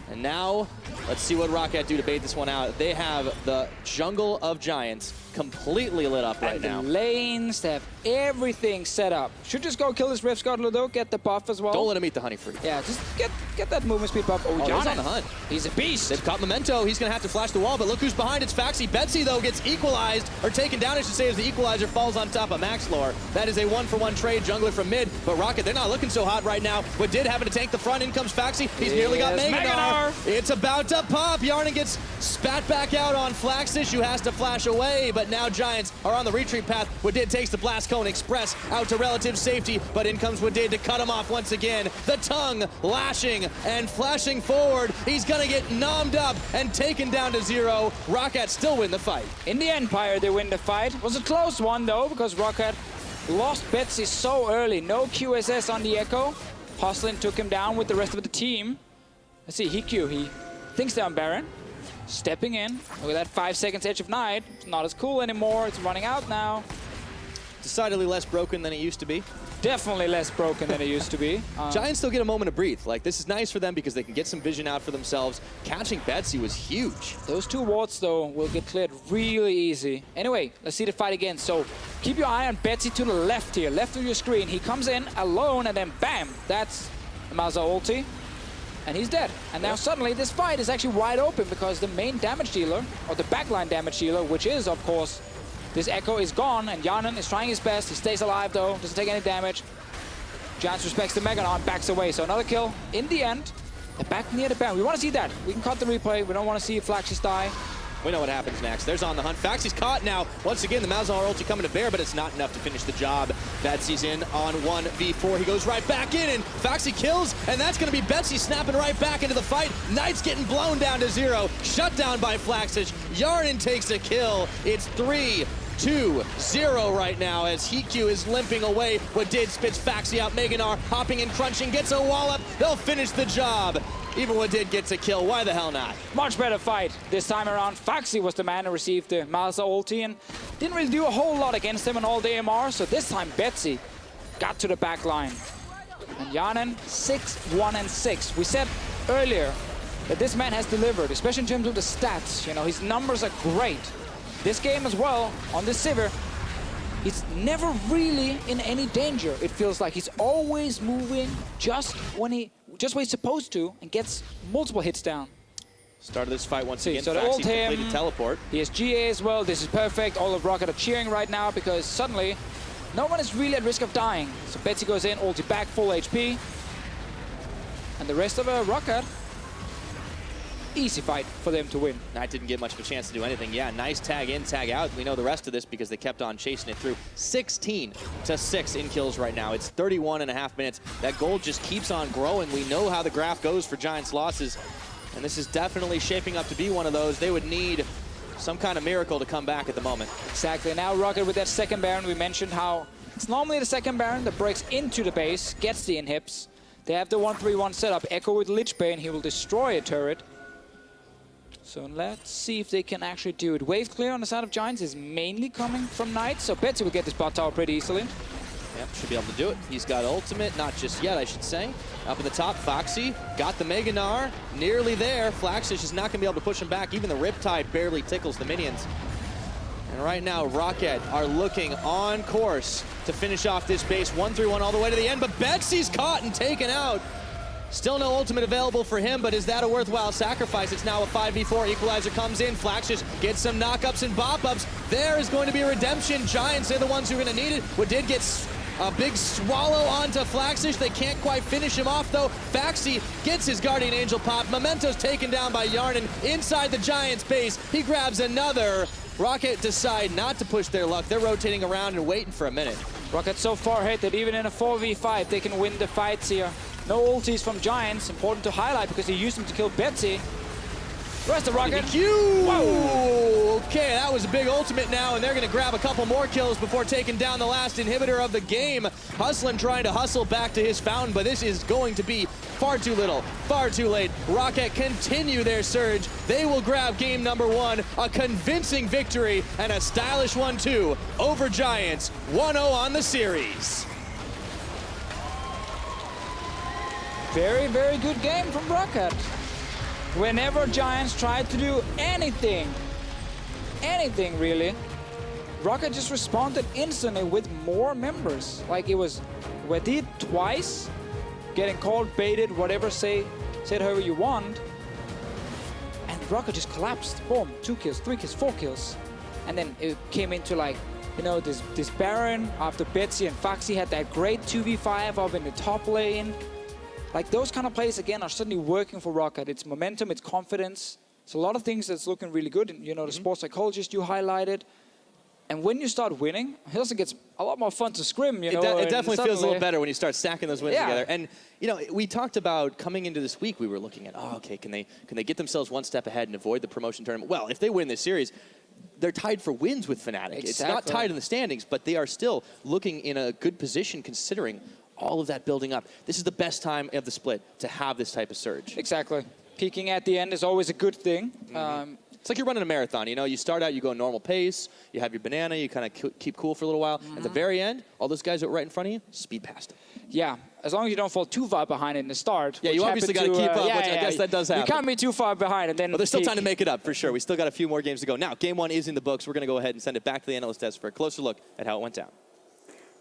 And now, let's see what ROCCAT do to bait this one out. They have the jungle of giants completely lit up right now. The lanes, they have everything set up. Should just go kill this Rift Scuttler though, get the buff as well. Don't let him eat the honey fruit. Yeah, just get that movement speed buff. Oh, he's Hjarnan on the hunt. He's a beast. They've caught Memento. He's going to have to flash the wall, but look who's behind. It's Phaxi. Betsy, though, gets equalized, or taken down, I should say, as the equalizer falls on top of Maxlore. That is a one-for-one trade jungler from mid, but ROCCAT, they're not looking so hot right now. Wadid having to tank the front. In comes Phaxi. He's nearly got Gnar. It's about to pop. Hjarnan gets spat back out on Flaxxish, who has to flash away, but now Giants are on the retreat path. Wadid takes the Blast Cone Express out to relative safety, but in comes Wadid to cut him off once again. The tongue lashing and flashing forward. He's gonna get nommed up and taken down to 0. ROCCAT still win the fight. In the Empire, they win the fight. It was a close one though, because ROCCAT lost Betsy so early. No QSS on the Ekko. Hustlin took him down with the rest of the team. Let's see, HeaQ, he thinks they're on Baron. Stepping in. Look at that 5 seconds Edge of Night. It's not as cool anymore. It's running out now. Decidedly less broken than it used to be. Definitely less broken than it used to be. Giants still get a moment to breathe. Like, this is nice for them because they can get some vision out for themselves. Catching Betsy was huge. Those 2 wards, though, will get cleared really easy. Anyway, let's see the fight again. So, keep your eye on Betsy to the left here, left of your screen. He comes in alone, and then bam! That's the Malzahar ulti. And he's dead. And now suddenly this fight is actually wide open because the main damage dealer, or the backline damage dealer, which is, of course, this Ekko is gone, and Hjarnan is trying his best. He stays alive, though. Doesn't take any damage. Giants respects the Mega and backs away. So another kill. In the end, they're back near the Baron. We want to see that. We can cut the replay. We don't want to see Flaxxish die. We know what happens next. There's on the hunt. Phaxi's caught now. Once again, the Malzahar ulti coming to bear, but it's not enough to finish the job. Betsy's in on 1v4. He goes right back in, and Phaxi kills, and that's going to be Betsy snapping right back into the fight. Knight's getting blown down to 0. Shut down by Flaxxish. Hjarnan takes a kill. It's 3-2-0 right now as HeaQ is limping away. Wadid spits Phaxi out. Gnar hopping and crunching, gets a wall up. They'll finish the job. Even Wadid gets a kill. Why the hell not? Much better fight. This time around, Phaxi was the man who received the Malzahar ulti and didn't really do a whole lot against him on all the AMR. So this time, Betsy got to the back line. And Hjarnan, 6-1-6. We said earlier that this man has delivered, especially in terms of the stats. You know, his numbers are great. This game as well, on this Sivir, he's never really in any danger. It feels like he's always moving just when he's supposed to and gets multiple hits down. Started this fight once again. So the Phaxi ult him. completed teleport. He has GIA as well. This is perfect. All of ROCCAT are cheering right now because suddenly no one is really at risk of dying. So Betsy goes in, ulti back, full HP. And the rest of ROCCAT, easy fight for them to win. Knight didn't get much of a chance to do anything. Yeah, nice tag in, tag out. We know the rest of this because they kept on chasing it through. 16-6 in kills right now. It's 31.5 minutes. That goal just keeps on growing. We know how the graph goes for Giants' losses, and this is definitely shaping up to be one of those. They would need some kind of miracle to come back at the moment. Exactly. Now ROCCAT with that second Baron, we mentioned how it's normally the second Baron that breaks into the base, gets the inhips. They have the 1-3-1 setup. Ekko with Lich Bane, he will destroy a turret. So let's see if they can actually do it. Wave clear on the side of Giants is mainly coming from Knight, so Betsy will get this bot tower pretty easily. Yep, should be able to do it. He's got ultimate, not just yet, I should say. Up at the top, Phaxi got the Gnar, nearly there. Flaxxish is not going to be able to push him back. Even the Riptide barely tickles the minions. And right now, ROCCAT are looking on course to finish off this base 1-3-1 all the way to the end, but Betsy's caught and taken out. Still no ultimate available for him, but is that a worthwhile sacrifice? It's now a 5v4. Equalizer comes in. Flaxxish gets some knockups and bop-ups. There is going to be a redemption. Giants are the ones who are going to need it. Wadid gets a big swallow onto Flaxxish. They can't quite finish him off, though. Phaxi gets his Guardian Angel pop. Memento's taken down by Hjarnan inside the Giants' base. He grabs another. ROCCAT decide not to push their luck. They're rotating around and waiting for a minute. ROCCAT so far ahead that even in a 4v5, they can win the fights here. No ultis from Giants, important to highlight because they used them to kill Betsy. Rest of ROCCAT. EpicSkillshot! Whoa! Okay, that was a big ultimate now, and they're going to grab a couple more kills before taking down the last inhibitor of the game. Hustlin trying to hustle back to his fountain, but this is going to be far too little, far too late. ROCCAT continue their surge. They will grab game number 1, a convincing victory, and a stylish one too, over Giants, 1-0 on the series. Very, very good game from ROCCAT. Whenever Giants tried to do anything really, ROCCAT just responded instantly with more members. Like it was Wadid twice, getting called, baited, whatever, say it however you want. And ROCCAT just collapsed. Boom, 2 kills, 3 kills, 4 kills. And then it came into like, you know, this Baron after Betsy and Phaxi had that great 2v5 up in the top lane. Like those kind of plays, again, are suddenly working for ROCCAT. It's momentum, it's confidence. It's a lot of things that's looking really good. And, you know, the sports psychologist you highlighted. And when you start winning, it also gets a lot more fun to scrim, you know. It definitely feels a little better when you start stacking those wins Yeah. together. And, you know, we talked about coming into this week, we were looking at, oh, okay, can they get themselves one step ahead and avoid the promotion tournament? Well, if they win this series, they're tied for wins with Fnatic. Exactly. It's not tied in the standings, but they are still looking in a good position considering all of that building up. This is the best time of the split to have this type of surge. Exactly. Peaking at the end is always a good thing. It's like you're running a marathon, you know, you start out, you go normal pace, you have your banana, you kind of keep cool for a little while. At the very end, all those guys that were right in front of you, speed past them. Yeah, as long as you don't fall too far behind in the start. Yeah, you obviously got to keep up, which I guess that does happen. You can't be too far behind and then But there's still time to make it up, for sure. We still got a few more games to go. Now, game 1 is in the books. We're going to go ahead and send it back to the analyst desk for a closer look at how it went down.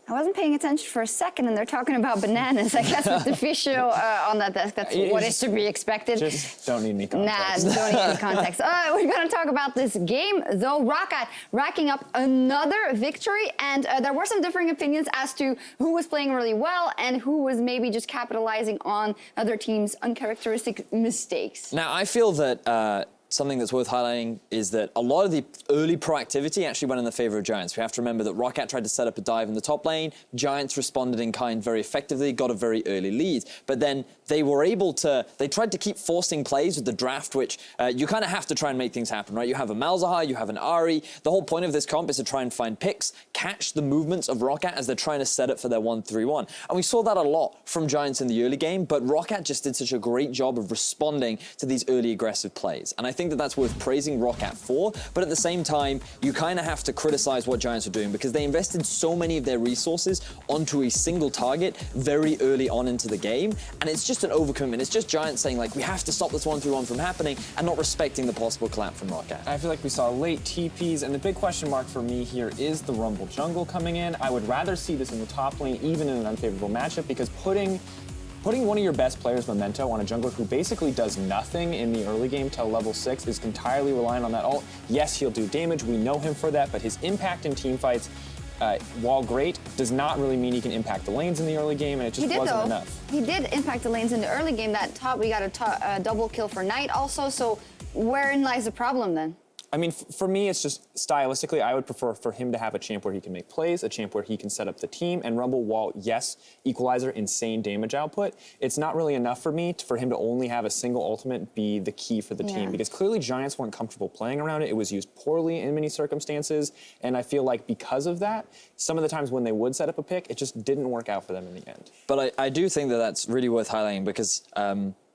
I wasn't paying attention for a second, and they're talking about bananas. I guess with Deficio on that desk, that's what is to be expected. Just don't need any context. Nah, don't need any context. We're going to talk about this game, though. ROCCAT racking up another victory, and there were some differing opinions as to who was playing really well and who was maybe just capitalizing on other teams' uncharacteristic mistakes. Now, I feel that something that's worth highlighting is that a lot of the early proactivity actually went in the favor of Giants. We have to remember that ROCCAT tried to set up a dive in the top lane. Giants responded in kind very effectively, got a very early lead. But then they were able to, they tried to keep forcing plays with the draft, which you kind of have to try and make things happen, right? You have a Malzahar, you have an Ahri. The whole point of this comp is to try and find picks, catch the movements of ROCCAT as they're trying to set up for their 1-3-1. And we saw that a lot from Giants in the early game, but ROCCAT just did such a great job of responding to these early aggressive plays. And I think that that's worth praising ROCCAT for, but at the same time, you kind of have to criticize what Giants are doing because they invested so many of their resources onto a single target very early on into the game, and it's just an overcommitment. It's just Giants saying, like, we have to stop this 1-3-1 from happening and not respecting the possible collapse from ROCCAT. I feel like we saw late TPs, and the big question mark for me here is the Rumble jungle coming in. I would rather see this in the top lane, even in an unfavorable matchup, because putting one of your best players, Memento, on a jungler who basically does nothing in the early game till level 6 is entirely reliant on that ult. Yes, he'll do damage. We know him for that, but his impact in teamfights, while great, does not really mean he can impact the lanes in the early game, and it just wasn't enough. He did impact the lanes in the early game. That top, we got a double kill for Knight also, so wherein lies the problem then? I mean, for me, it's just stylistically, I would prefer for him to have a champ where he can make plays, a champ where he can set up the team, and Rumble, while, yes, equalizer, insane damage output, it's not really enough for me for him to only have a single ultimate be the key for the team, because clearly Giants weren't comfortable playing around it. It was used poorly in many circumstances, and I feel like because of that, some of the times when they would set up a pick, it just didn't work out for them in the end. But I do think that that's really worth highlighting because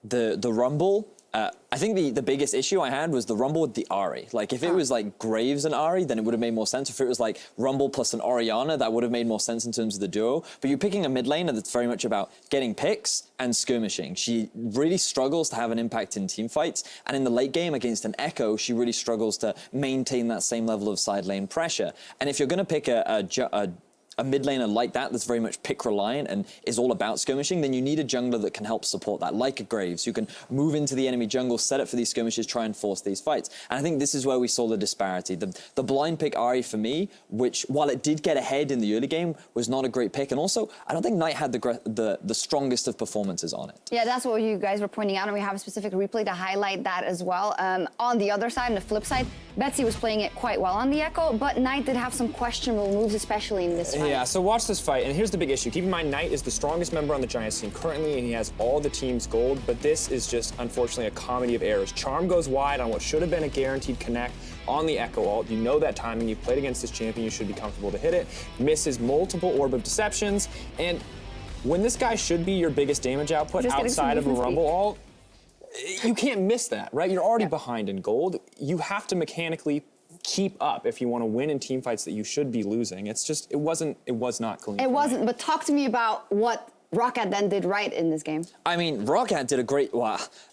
the Rumble, I think the biggest issue I had was the Rumble with the Ahri. Like, if it was like Graves and Ahri, then it would have made more sense. If it was like Rumble plus an Orianna, that would have made more sense in terms of the duo. But you're picking a mid laner that's very much about getting picks and skirmishing. She really struggles to have an impact in team fights. And in the late game against an Ekko, she really struggles to maintain that same level of side lane pressure. And if you're going to pick a a mid laner like that's very much pick reliant and is all about skirmishing, then you need a jungler that can help support that, like a Graves, who can move into the enemy jungle, set up for these skirmishes, try and force these fights. And I think this is where we saw the disparity. The blind pick Ahri for me, which while it did get ahead in the early game, was not a great pick. And also, I don't think Knight had the strongest of performances on it. Yeah, that's what you guys were pointing out, and we have a specific replay to highlight that as well. On the other side, on the flip side, Betsy was playing it quite well on the Ekko, but Knight did have some questionable moves, especially in this fight. Yeah, so watch this fight, and here's the big issue. Keep in mind, Knight is the strongest member on the Giants team currently, and he has all the team's gold, but this is just, unfortunately, a comedy of errors. Charm goes wide on what should have been a guaranteed connect on the Ekko ult. You know that timing. You've played against this champion. You should be comfortable to hit it. Misses multiple Orb of Deceptions, and when this guy should be your biggest damage output outside of a Rumble ult, you can't miss that, right? You're already behind in gold. You have to mechanically keep up if you want to win in team fights that you should be losing. It's just, it was not clean. It wasn't, but talk to me about what ROCCAT then did right in this game. I mean, ROCCAT did a great,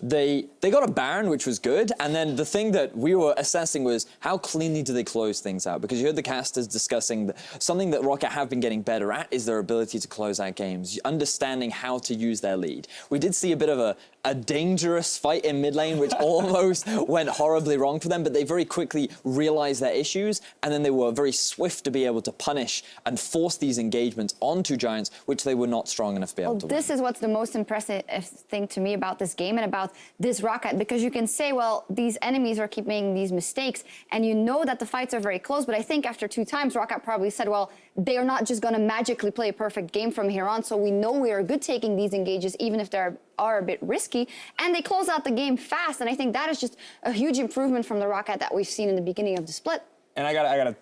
they got a Baron, which was good, and then the thing that we were assessing was how cleanly do they close things out, because you heard the casters discussing something that ROCCAT have been getting better at is their ability to close out games, understanding how to use their lead. We did see a bit of a dangerous fight in mid lane, which almost went horribly wrong for them, but they very quickly realized their issues, and then they were very swift to be able to punish and force these engagements onto Giants, which they were not strong enough to be able to win. This is what's the most impressive thing to me about this game and about this ROCCAT, because you can say, well, these enemies are keep making these mistakes, and you know that the fights are very close, but I think after 2 times, ROCCAT probably said, well, they are not just going to magically play a perfect game from here on, so we know we are good taking these engages, even if they're a bit risky, and they close out the game fast, and I think that is just a huge improvement from the ROCCAT that we've seen in the beginning of the split. And I gotta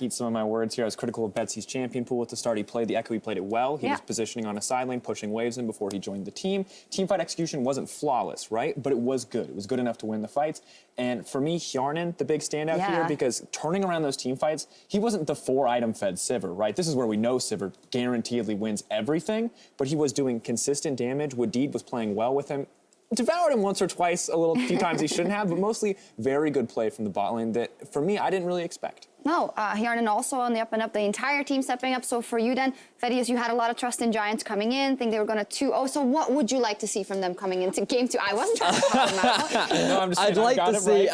eat some of my words here. I was critical of Betsy's champion pool at the start. He played the Ekko, he played it well. He was positioning on a side lane, pushing waves in before he joined the team. Team fight execution wasn't flawless, right? But it was good. It was good enough to win the fights. And for me, Hjarnan, the big standout here, because turning around those team fights, he wasn't the 4-item fed Sivir, right? This is where we know Sivir guaranteedly wins everything, but he was doing consistent damage. Wadid was playing well with him. Devoured him once or twice, few times he shouldn't have, but mostly very good play from the bot lane that, for me, I didn't really expect. No, Hjarnan also on the up and up, the entire team stepping up. So for you then, Vedius, you had a lot of trust in Giants coming in, think they were going to 2-0. So what would you like to see from them coming into game 2? I wasn't trying to call them out. No, I'm just saying,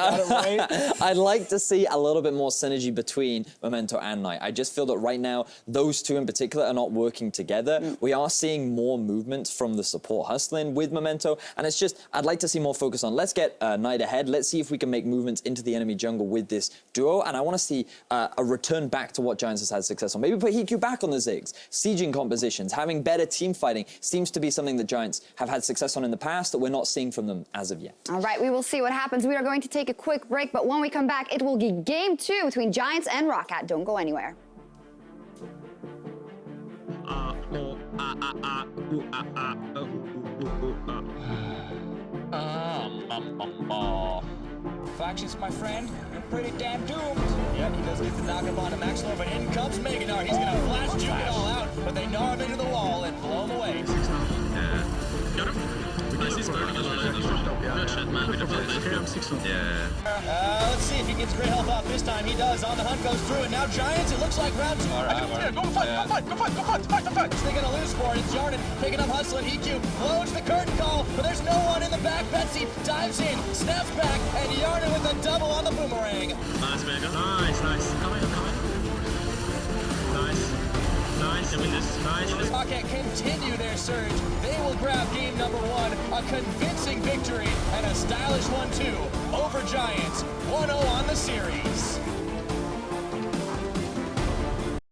I'd like to see a little bit more synergy between Memento and Knight. I just feel that right now, those two in particular are not working together. We are seeing more movement from the support Hustlin with Memento, and it's just, I'd like to see more focus on, let's get Knight ahead, let's see if we can make movements into the enemy jungle with this duo, and I want to see a return back to what Giants has had success on. Maybe put HeaQ back on the Ziggs. Sieging compositions, having better team fighting seems to be something that Giants have had success on in the past that we're not seeing from them as of yet. All right, we will see what happens. We are going to take a quick break, but when we come back, it will be game 2 between Giants and ROCCAT. Don't go anywhere. Flaxxish, my friend, you're pretty damn doomed. Yep, he does get the knock up onto Maxlore, but in comes Gnar. He's gonna flash juke it all out, but they gnar him into the wall and blow him away. Got him. Nice, he's burning as well. Good shit, man. With the flash. Yeah. Let's see if he gets great help out this time. He does. On the hunt goes through, and now Giants, it looks like round 2. Yeah, go fight. They're gonna lose for it. It's Hjarnan picking up HeaQ. HeaQ blows the curtain call, but there's no one in the back. Betsy dives in, snaps back, and Hjarnan with a double on the boomerang. Nice, man. Nice. Come in. Nice, and win this. Nice. ROCCAT continue their surge. They will grab game number 1, a convincing victory, and a stylish one too, over Giants, 1-0 on the series.